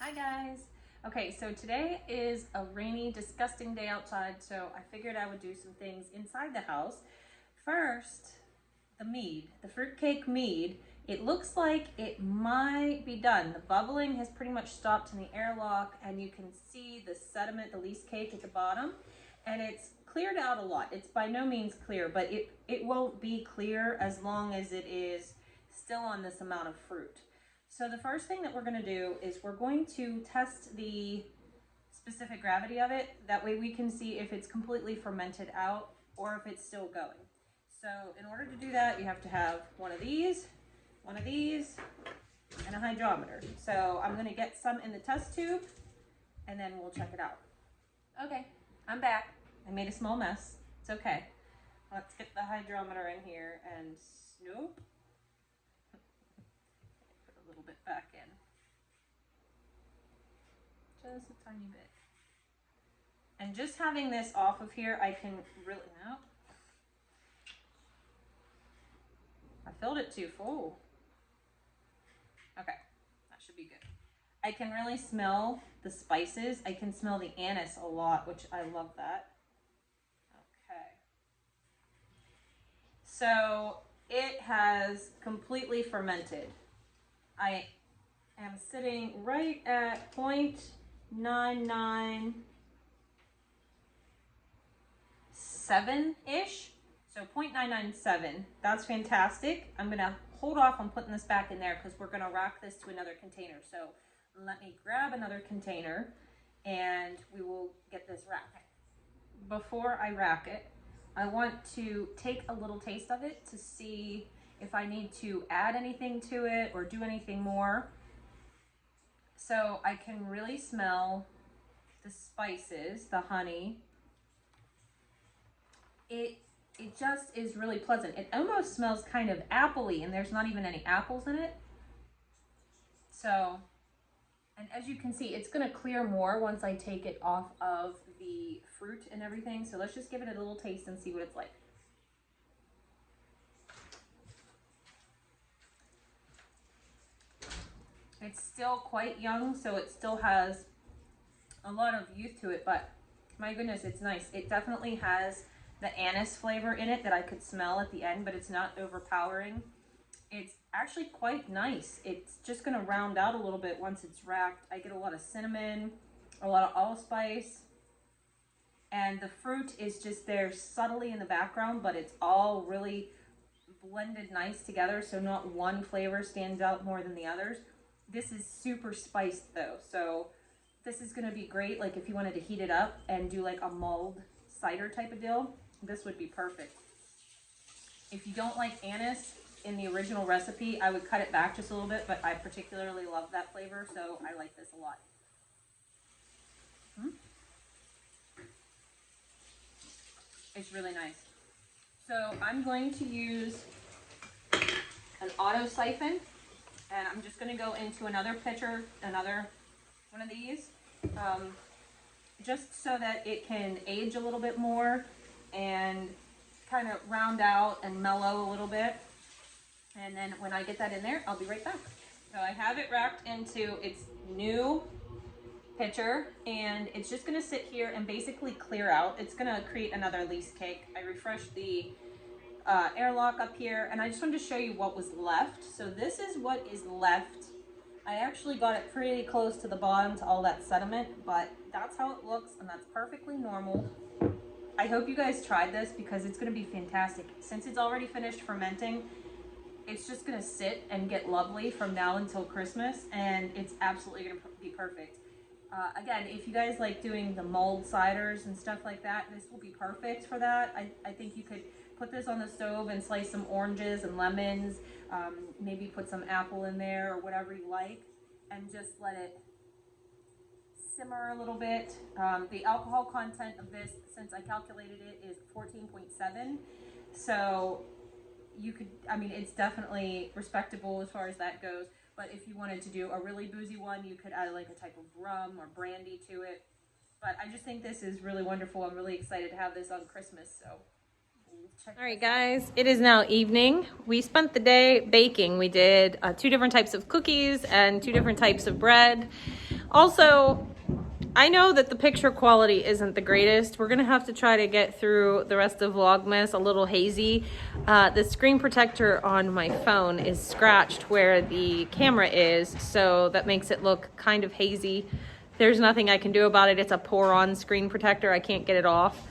Hi guys. Okay, so today is a rainy, disgusting day outside, so I figured I would do some things inside the house. First, the mead, the fruitcake mead. It looks like it might be done. The bubbling has pretty much stopped in the airlock, and you can see the sediment, the least cake at the bottom, and it's cleared out a lot. It's by no means clear, but it won't be clear as long as it is still on this amount of fruit. So the first thing that we're going to do is we're going to test the specific gravity of it. That way we can see if it's completely fermented out or if it's still going. So in order to do that, you have to have one of these, and a hydrometer. So I'm going to get some in the test tube and then we'll check it out. Okay, I'm back. I made a small mess. It's okay. Let's get the hydrometer in here and snoop. Bit back in, just a tiny bit, and just having this off of here, I can really, no, I filled it too full. Okay, that should be good. I can really smell the spices. I can smell the anise a lot, which I love that. Okay, so it has completely fermented. I am sitting right at 0.997-ish. So 0.997, that's fantastic. I'm gonna hold off on putting this back in there because we're gonna rack this to another container. So let me grab another container and we will get this racked. Before I rack it, I want to take a little taste of it to see if I need to add anything to it or do anything more. So I can really smell the spices, the honey. It just is really pleasant. It almost smells kind of appley, and there's not even any apples in it. So, and as you can see, it's gonna clear more once I take it off of the fruit and everything. So let's just give it a little taste and see what it's like. It's still quite young, so it still has a lot of youth to it, but my goodness, it's nice. It definitely has the anise flavor in it that I could smell at the end, but it's not overpowering. It's actually quite nice. It's just gonna round out a little bit once it's racked. I get a lot of cinnamon, a lot of allspice, and the fruit is just there subtly in the background, but it's all really blended nice together, so not one flavor stands out more than the others. This is super spiced though, so this is gonna be great. Like if you wanted to heat it up and do like a mulled cider type of deal, this would be perfect. If you don't like anise in the original recipe, I would cut it back just a little bit, but I particularly love that flavor, so I like this a lot. It's really nice. So I'm going to use an auto siphon. And I'm just going to go into another pitcher, another one of these, just so that it can age a little bit more and kind of round out and mellow a little bit. And then when I get that in there, I'll be right back. So I have it racked into its new pitcher, and it's just going to sit here and basically clear out. It's going to create another least cake. I refreshed the airlock up here, and I just wanted to show you what was left. So this is what is left. I actually got it pretty close to the bottom to all that sediment, but that's how it looks, and that's perfectly normal. I hope you guys tried this because it's going to be fantastic. Since it's already finished fermenting, it's just going to sit and get lovely from now until Christmas, and it's absolutely going to be perfect. Again, if you guys like doing the mulled ciders and stuff like that, this will be perfect for that. I think you could put this on the stove and slice some oranges and lemons, maybe put some apple in there or whatever you like, and just let it simmer a little bit. The alcohol content of this, since I calculated it, is 14.7. So you could, I mean, it's definitely respectable as far as that goes. But if you wanted to do a really boozy one, you could add like a type of rum or brandy to it. But I just think this is really wonderful. I'm really excited to have this on Christmas, so. All right, guys, it is now evening. We spent the day baking. We did 2 different types of cookies and 2 different types of bread. Also, I know that the picture quality isn't the greatest. We're gonna have to try to get through the rest of Vlogmas a little hazy. The screen protector on my phone is scratched where the camera is, so that makes it look kind of hazy. There's nothing I can do about it. It's a pour-on screen protector. I can't get it off.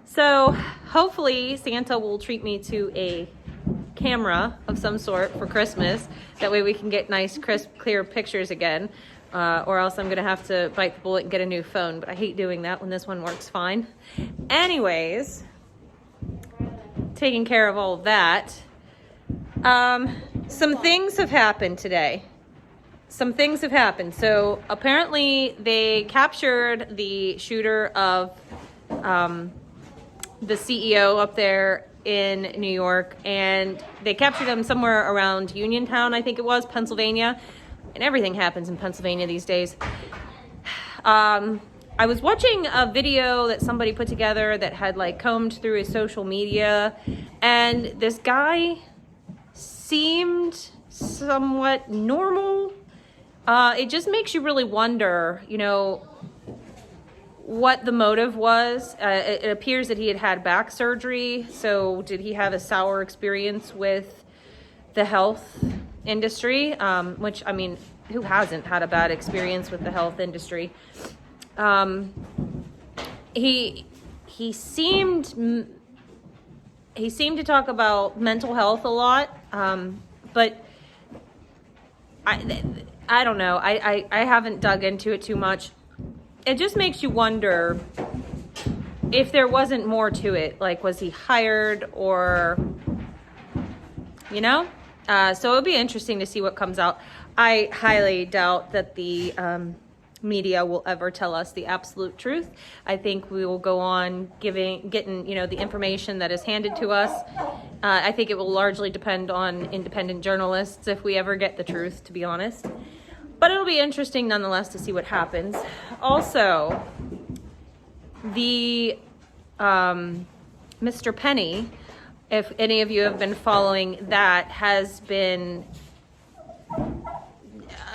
So hopefully Santa will treat me to a camera of some sort for Christmas. That way we can get nice, crisp, clear pictures again. Or else I'm gonna have to bite the bullet and get a new phone, but I hate doing that when this one works fine. Anyways, taking care of all of that, some things have happened today. Some things have happened. So apparently they captured the shooter of the CEO up there in New York, and they captured him somewhere around Uniontown, I think it was, Pennsylvania. And everything happens in Pennsylvania these days. I was watching a video that somebody put together that had like combed through his social media, and this guy seemed somewhat normal. It just makes you really wonder, you know, what the motive was. It appears that he had had back surgery. So did he have a sour experience with the health industry? Which, I mean, who hasn't had a bad experience with the health industry? He seemed to talk about mental health a lot, but I don't know. I haven't dug into it too much. It just makes you wonder if there wasn't more to it. Like, was he hired, or, you know? So it'll be interesting to see what comes out. I highly doubt that the media will ever tell us the absolute truth. I think we will go on getting, you know, the information that is handed to us. I think it will largely depend on independent journalists if we ever get the truth, to be honest. But it'll be interesting nonetheless to see what happens. Also, the Mr. Penny, if any of you have been following that, has been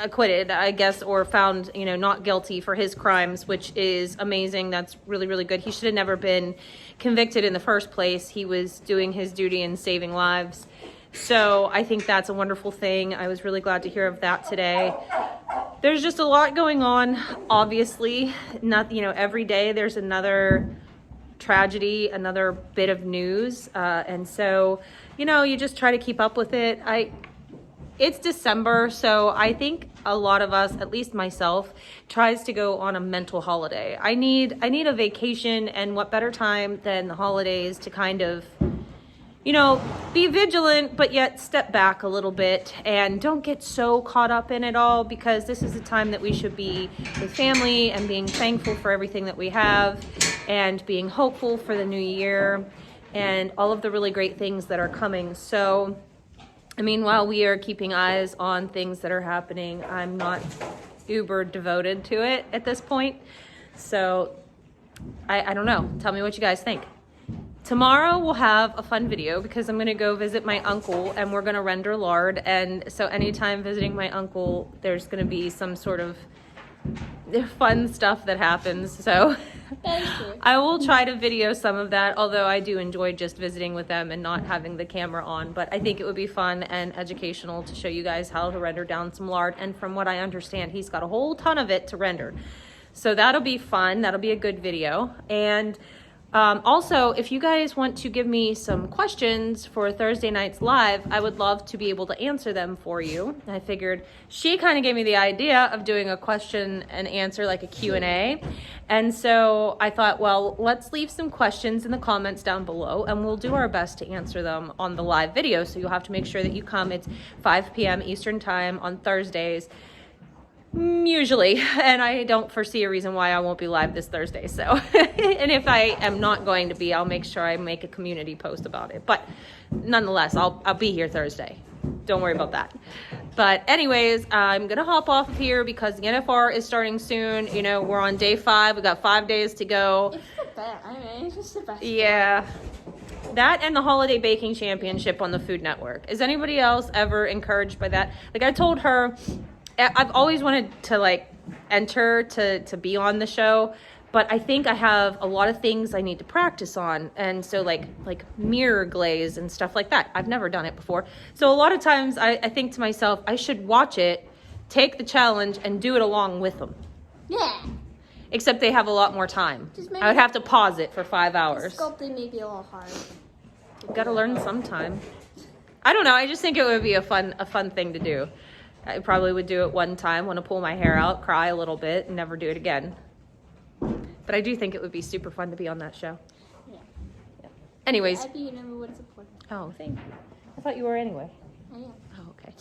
acquitted, I guess, or found, you know, not guilty for his crimes, which is amazing. That's really, really good. He should have never been convicted in the first place. He was doing his duty in saving lives. So I think that's a wonderful thing. I was really glad to hear of that today. There's just a lot going on, obviously. Not, you know, every day there's another tragedy, another bit of news. And so, you know, you just try to keep up with it. It's December, so I think a lot of us, at least myself, tries to go on a mental holiday. I need a vacation, and what better time than the holidays to kind of, you know, be vigilant, but yet step back a little bit and don't get so caught up in it all, because this is a time that we should be with family and being thankful for everything that we have and being hopeful for the new year and all of the really great things that are coming. So, I mean, while we are keeping eyes on things that are happening, I'm not uber devoted to it at this point. So I don't know. Tell me what you guys think. Tomorrow we'll have a fun video because I'm gonna go visit my uncle and we're gonna render lard. And so anytime visiting my uncle, there's gonna be some sort of fun stuff that happens. So I will try to video some of that, although I do enjoy just visiting with them and not having the camera on. But I think it would be fun and educational to show you guys how to render down some lard. And from what I understand, he's got a whole ton of it to render. So that'll be fun. That'll be a good video. And also, if you guys want to give me some questions for Thursday night's live, I would love to be able to answer them for you. I figured she kind of gave me the idea of doing a question and answer, like a Q&A. And so I thought, well, let's leave some questions in the comments down below and we'll do our best to answer them on the live video. So you'll have to make sure that you come. It's 5 p.m. Eastern time on Thursdays. Usually, and I don't foresee a reason why I won't be live this Thursday. So, and if I am not going to be, I'll make sure I make a community post about it. But nonetheless, I'll be here Thursday. Don't worry about that. But anyways, I'm gonna hop off of here because the NFR is starting soon. You know, we're on day 5. We got 5 days to go. It's the best. I mean, it's just the best. Yeah. That and the Holiday Baking Championship on the Food Network. Is anybody else ever encouraged by that? Like I told her, I've always wanted to like enter to be on the show. But I think I have a lot of things I need to practice on. And so like mirror glaze and stuff like that. I've never done it before. So a lot of times I think to myself, I should watch it, take the challenge, and do it along with them. Yeah. Except they have a lot more time. Just maybe I would have to pause it for 5 hours. Sculpting may be a little hard. Got to learn sometime. I don't know. I just think it would be a fun thing to do. I probably would do it one time, want to pull my hair out, cry a little bit, and never do it again. But I do think it would be super fun to be on that show. Yeah. Anyways. I'd be your number one supporter. Oh, thank you. I thought you were anyway. I am. Oh, okay.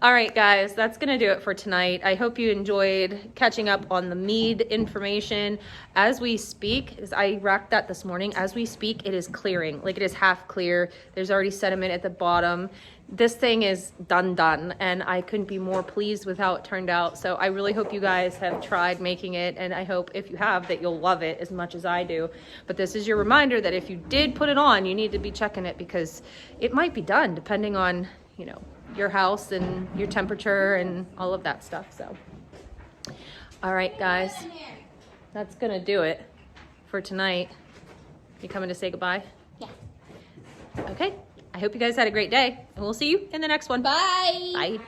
All right, guys, that's going to do it for tonight. I hope you enjoyed catching up on the Mead information. As we speak, as I racked that this morning, as we speak, it is clearing. Like, it is half clear. There's already sediment at the bottom. This thing is done, and I couldn't be more pleased with how it turned out. So I really hope you guys have tried making it, and I hope if you have that you'll love it as much as I do. But this is your reminder that if you did put it on, you need to be checking it, because it might be done depending on, you know, your house and your temperature and all of that stuff. So all right, guys, that's gonna do it for tonight. You coming to say goodbye? Yeah. Okay, I hope you guys had a great day, and we'll see you in the next one. Bye. Bye.